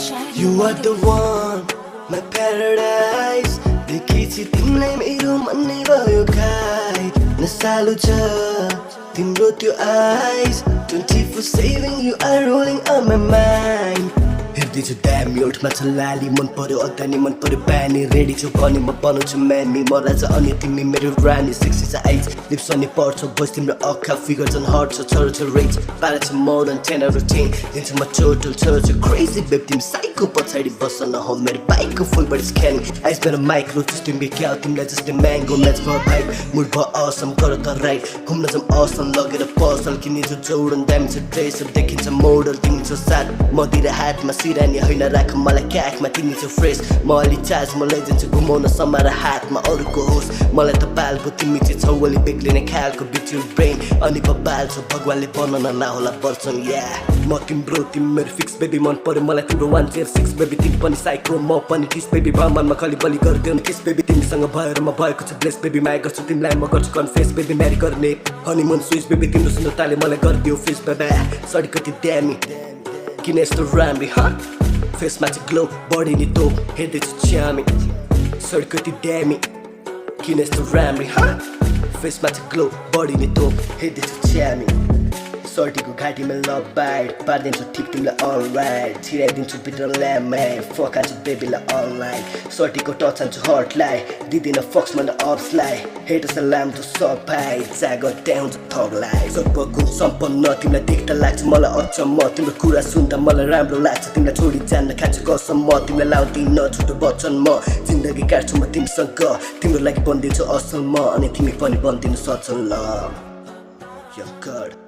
You are the one, my paradise. देखिछि तिमीलाई मेरो मन नै भयो खाइ नसालु छ तिम्रो त्यो eyes 24/7 you are rolling on my mind हेर्दैछु ड्याम यो ओठमा छ लाली मन पर्यो अदानी मन पर्यो बानी रेडी छु पनि म बनाउँछु म्यामी म राजा अनि तिमी मेरो रानी सेक्सी छ आइज लिप्स अनि पर्छ भोइस तिम्रो अखा फिगर झन् हट छ छोरो छ रेट पारा छ मोर देन 10 out of 10 दिन्छु म टोटल छोरो छ क्रेजी बेब तिमी साइको पछाडि बस न हो मेरो बाइकको फुल बडी स्क्यानिङ आइज मेरो माइक्रो सिस्टम बेक्या तिमीलाई जस्तै म्याङ्गो म्याच भयो बाइक मुड भयो असम गर त राइट घुम्न जाउँ असम लगेर पसल किनिन्छु जोडन दामी छ ड्रेस देखिन्छ मोडल तिमी छ साथ मदिरा हातमा सिरानी होइन राख मलाई क्याकमा तिमी छ फ्रेस म अलि चार्ज म लैजान्छु घुमाउन समाएर हातमा अरूको होस् मलाई त बालको तिमी चाहिँ छौ अलि बेग्लिने खालको बिच्यु ब्रेन अनि बाल छ भगवानले बनाउन नहोला पर्छन् या म तिम्रो तिमी मेरो फिक्स बेबी मन पर्यो मलाई तिम्रो 106 बेबी तिमी पनि साइको म पनि किस बेबी भ्रमणमा कलि बलि गरिदेऊ न किस बेबी तिमीसँग भएर म भएको छु ब्लेस बेबी माया गर्छु तिमीलाई म गर्छु कन्फेस बेबी म्यारी गर्ने हनीमुन स्विच बेबी तिम्रो सुन्दरताले मलाई गरिदियो फिस बेबी सरी कति ड्यामी किन यस्तो राम्री फेसमा चाहिँ ग्लो बडी नि तँ हेर्दैछु च्यामी सरी कति ड्यामी किन यस्तो राम्री फेसमा चाहिँ ग्लो बडी नि तँ हेर्दैछु च्यामी सर्टीको घाँटीमा लभ बाइट पारिदिन्छु ठिक तिमीलाई अलराइट छिराइदिन्छु भित्र ल्याम्याइ फकान्छु बेबीलाई अनलाइन सर्टीको टच हान्छु हटलाई दिँदिन फक्स मन अप्सलाई हेटर्सलाई लाम्छु सफाइ जागर ट्याउँछु थगलाई सर्वगुण सम्पन्न तिमीलाई देख्दा लाग्छ मलाई अचम्म तिम्रो कुरा सुन्दा मलाई राम्रो लाग्छ तिमीलाई छोडी जान्न खान्छु कसम म तिमीलाई लाउँदिन छुटो वचन म जिन्दगी काट्छु म तिमीसँग तिम्रो लागि बनिदिन्छु असल म अनि तिमी पनि बनिदिनु सचल ल Your God